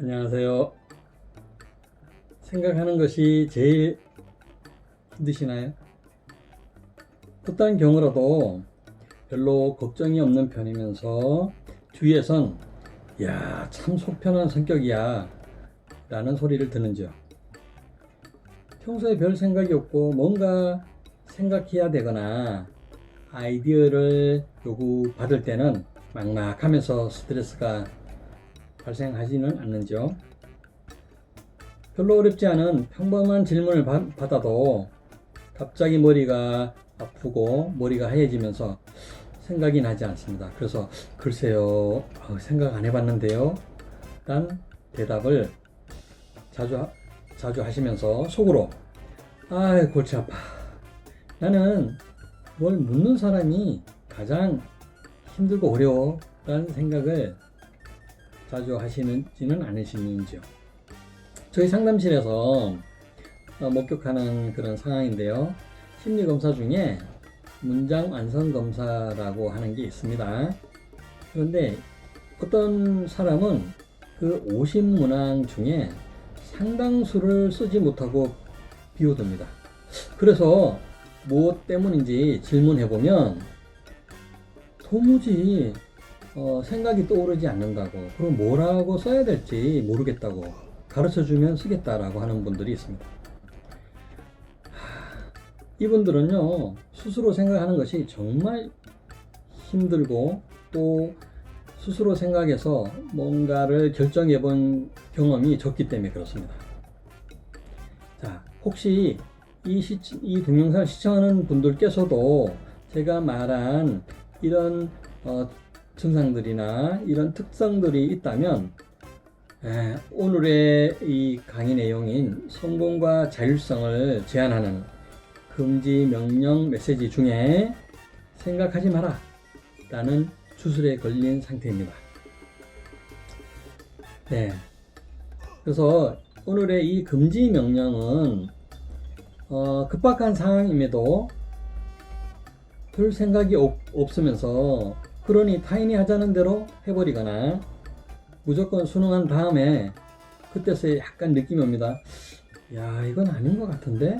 안녕하세요. 생각하는 것이 제일 힘드시나요? 어떤 경우라도 별로 걱정이 없는 편이면서 주위에선 야, 참 속편한 성격이야 라는 소리를 듣는지요. 평소에 별 생각이 없고 뭔가 생각해야 되거나 아이디어를 요구받을 때는 막막하면서 스트레스가 발생하지는 않는지요. 별로 어렵지 않은 평범한 질문을 받아도 갑자기 머리가 아프고 머리가 하얘지면서 생각이 나지 않습니다. 그래서 글쎄요, 생각 안 해봤는데요 란 대답을 자주 하시면서 속으로 골치 아파. 나는 뭘 묻는 사람이 가장 힘들고 어려워 라는 생각을 자주 하시는지는 않으시는지요. 저희 상담실에서 목격하는 그런 상황인데요. 심리검사 중에 문장 완성 검사라고 하는 게 있습니다. 그런데 어떤 사람은 그 50문항 중에 상당수를 쓰지 못하고 비워둡니다. 그래서 무엇 때문인지 질문해보면 도무지 생각이 떠오르지 않는다고, 그럼 뭐라고 써야 될지 모르겠다고, 가르쳐주면 쓰겠다라고 하는 분들이 있습니다. 이분들은요, 스스로 생각하는 것이 정말 힘들고 또 스스로 생각해서 뭔가를 결정해 본 경험이 적기 때문에 그렇습니다. 자, 혹시 이 동영상을 시청하는 분들께서도 제가 말한 이런 증상들이나 이런 특성들이 있다면 오늘의 이 강의 내용인 성공과 자율성을 제한하는 금지 명령 메시지 중에 생각하지 마라 라는 주술에 걸린 상태입니다. 네. 그래서 오늘의 이 금지 명령은 급박한 상황임에도 별 생각이 없으면서 그러니 타인이 하자는 대로 해버리거나 무조건 순응한 다음에 그때서야 약간 느낌이 옵니다. 야, 이건 아닌 것 같은데?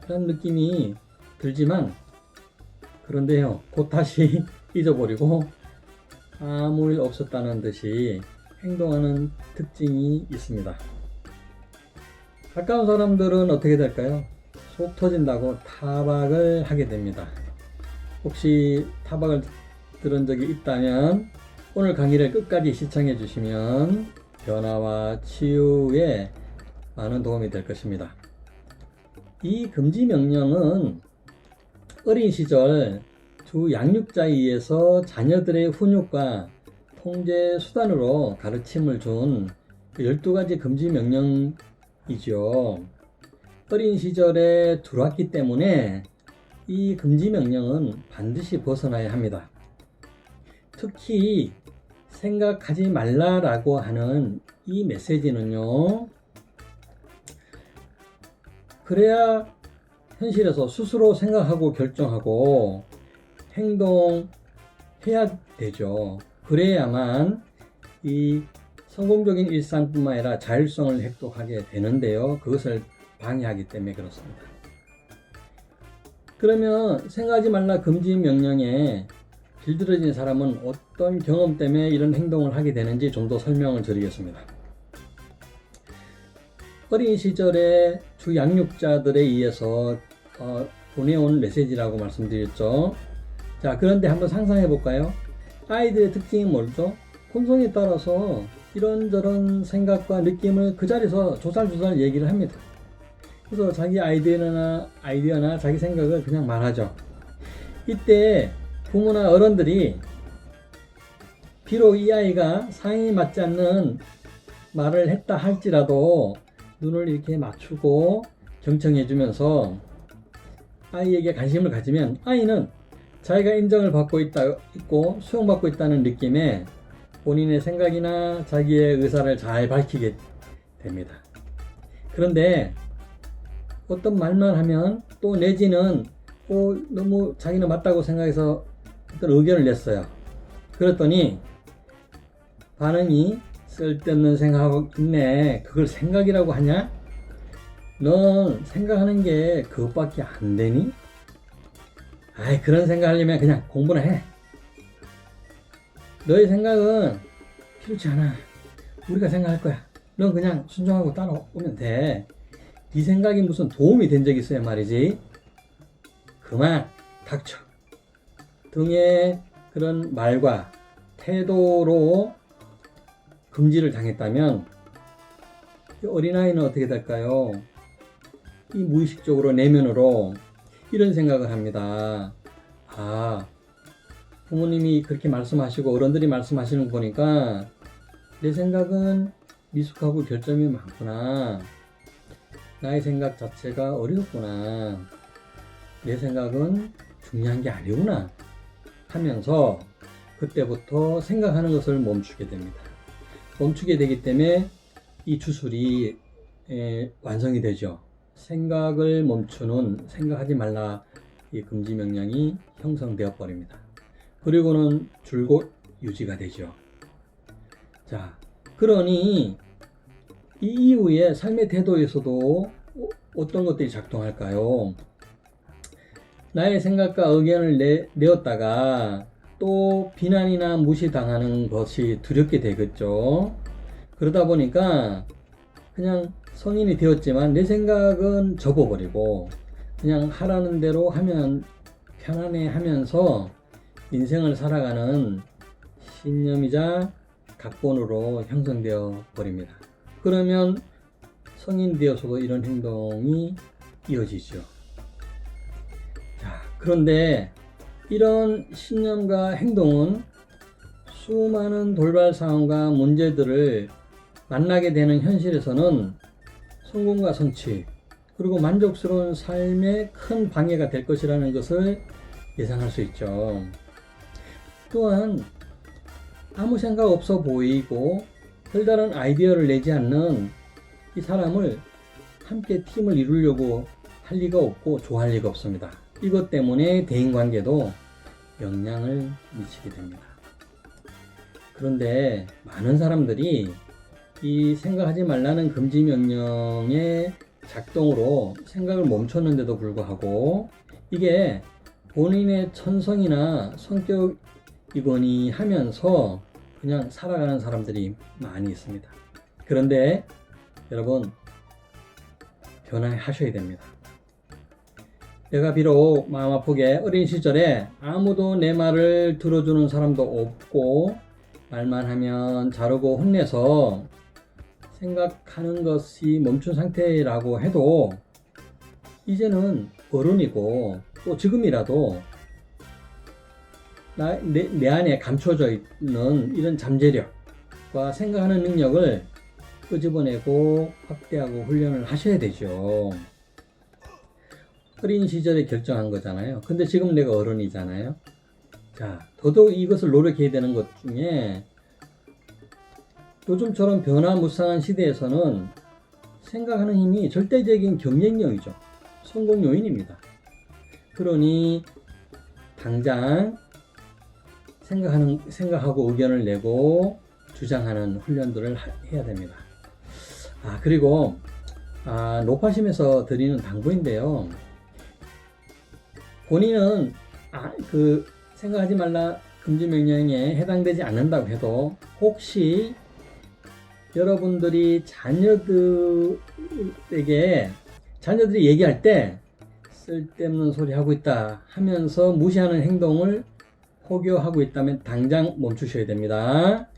라는 느낌이 들지만 그런데요, 곧 다시 잊어버리고 아무 일 없었다는 듯이 행동하는 특징이 있습니다. 가까운 사람들은 어떻게 될까요? 속 터진다고 타박을 하게 됩니다. 혹시 타박을 들은 적이 있다면 오늘 강의를 끝까지 시청해 주시면 변화와 치유에 많은 도움이 될 것입니다. 이 금지 명령은 어린 시절 주 양육자에 의해서 자녀들의 훈육과 통제 수단으로 가르침을 준 12가지 금지 명령이죠. 어린 시절에 들어왔기 때문에 이 금지 명령은 반드시 벗어나야 합니다. 특히 생각하지 말라라고 하는 이 메시지는요, 그래야 현실에서 스스로 생각하고 결정하고 행동해야 되죠. 그래야만 이 성공적인 일상뿐만 아니라 자율성을 획득하게 되는데요. 그것을 방해하기 때문에 그렇습니다. 그러면 생각하지 말라 금지 명령에 길들여진 사람은 어떤 경험 때문에 이런 행동을 하게 되는지 좀 더 설명을 드리겠습니다. 어린 시절에 주 양육자들에 의해서 보내온 메시지라고 말씀드렸죠. 자, 그런데 한번 상상해 볼까요? 아이들의 특징이 뭐죠? 혼성에 따라서 이런저런 생각과 느낌을 그 자리에서 조잘조잘 얘기를 합니다. 그래서 자기 아이디어나 자기 생각을 그냥 말하죠. 이때 부모나 어른들이 비록 이 아이가 상황에 맞지 않는 말을 했다 할지라도 눈을 이렇게 맞추고 경청해 주면서 아이에게 관심을 가지면 아이는 자기가 인정을 받고 있고 수용받고 있다는 느낌에 본인의 생각이나 자기의 의사를 잘 밝히게 됩니다. 그런데 어떤 말만 하면 또 내지는 너무 자기는 맞다고 생각해서 어떤 의견을 냈어요. 그랬더니 반응이 쓸데없는 생각하고 있네. 그걸 생각이라고 하냐? 넌 생각하는 게 그것밖에 안 되니? 아이, 그런 생각하려면 그냥 공부나 해. 너의 생각은 필요치 않아. 우리가 생각할 거야. 넌 그냥 순종하고 따라오면 돼. 네 생각이 무슨 도움이 된 적 있어야 말이지. 그만 닥쳐. 등의 그런 말과 태도로 금지를 당했다면 어린아이는 어떻게 될까요? 이 무의식적으로 내면으로 이런 생각을 합니다. 아, 부모님이 그렇게 말씀하시고 어른들이 말씀하시는 거 보니까 내 생각은 미숙하고 결점이 많구나. 나의 생각 자체가 어렵구나. 내 생각은 중요한 게 아니구나 하면서 그때부터 생각하는 것을 멈추게 됩니다. 멈추게 되기 때문에 이 주술이 완성이 되죠. 생각을 멈추는 생각하지 말라 이 금지 명령이 형성되어 버립니다. 그리고는 줄곧 유지가 되죠. 자, 그러니 이 이후에 삶의 태도에서도 어떤 것들이 작동할까요? 나의 생각과 의견을 내었다가 또 비난이나 무시당하는 것이 두렵게 되겠죠. 그러다 보니까 그냥 성인이 되었지만 내 생각은 접어버리고 그냥 하라는 대로 하면 편안해 하면서 인생을 살아가는 신념이자 각본으로 형성되어 버립니다. 그러면 성인 되어서도 이런 행동이 이어지죠. 자, 그런데 이런 신념과 행동은 수많은 돌발 상황과 문제들을 만나게 되는 현실에서는 성공과 성취 그리고 만족스러운 삶에 큰 방해가 될 것이라는 것을 예상할 수 있죠. 또한 아무 생각 없어 보이고 별다른 아이디어를 내지 않는 이 사람을 함께 팀을 이루려고 할 리가 없고 좋아할 리가 없습니다. 이것 때문에 대인관계도 영향을 미치게 됩니다. 그런데 많은 사람들이 이 생각하지 말라는 금지 명령의 작동으로 생각을 멈췄는데도 불구하고 이게 본인의 천성이나 성격이거니 하면서 그냥 살아가는 사람들이 많이 있습니다. 그런데 여러분 변화하셔야 됩니다. 내가 비록 마음 아프게 어린 시절에 아무도 내 말을 들어주는 사람도 없고 말만 하면 자르고 혼내서 생각하는 것이 멈춘 상태라고 해도 이제는 어른이고 또 지금이라도 내 안에 감춰져 있는 이런 잠재력과 생각하는 능력을 끄집어내고 확대하고 훈련을 하셔야 되죠. 어린 시절에 결정한 거잖아요. 근데 지금 내가 어른이잖아요. 자, 더더욱 이것을 노력해야 되는 것 중에 요즘처럼 변화무쌍한 시대에서는 생각하는 힘이 절대적인 경쟁력이죠. 성공 요인입니다. 그러니 당장 생각하고 의견을 내고 주장하는 훈련들을 해야 됩니다. 그리고 노파심에서 드리는 당부인데요. 본인은 그 생각하지 말라 금지 명령에 해당되지 않는다고 해도 혹시 여러분들이 자녀들이 얘기할 때 쓸데없는 소리 하고 있다 하면서 무시하는 행동을 포기하고 있다면 당장 멈추셔야 됩니다.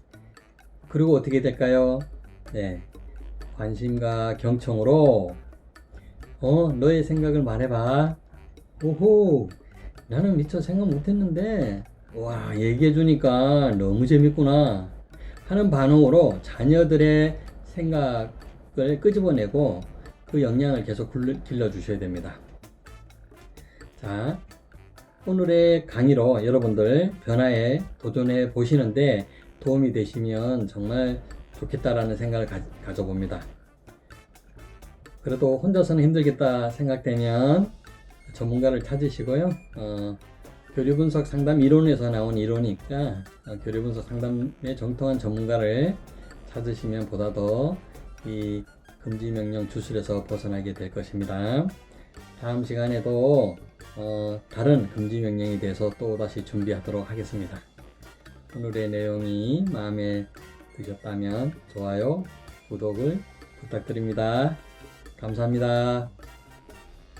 그리고 어떻게 될까요? 네, 관심과 경청으로 너의 생각을 말해봐. 오호, 나는 미처 생각 못했는데 와, 얘기해주니까 너무 재밌구나 하는 반응으로 자녀들의 생각을 끄집어내고 그 역량을 계속 길러주셔야 됩니다. 자, 오늘의 강의로 여러분들 변화에 도전해 보시는데 도움이 되시면 정말 좋겠다라는 생각을 가져봅니다. 그래도 혼자서는 힘들겠다 생각되면 전문가를 찾으시고요. 교류분석 상담 이론에서 나온 이론이니까 교류분석 상담의 정통한 전문가를 찾으시면 보다 더 이 금지 명령 주술에서 벗어나게 될 것입니다. 다음 시간에도 다른 금지 명령에 대해서 또 다시 준비하도록 하겠습니다. 오늘의 내용이 마음에 드셨다면 좋아요, 구독을 부탁드립니다. 감사합니다.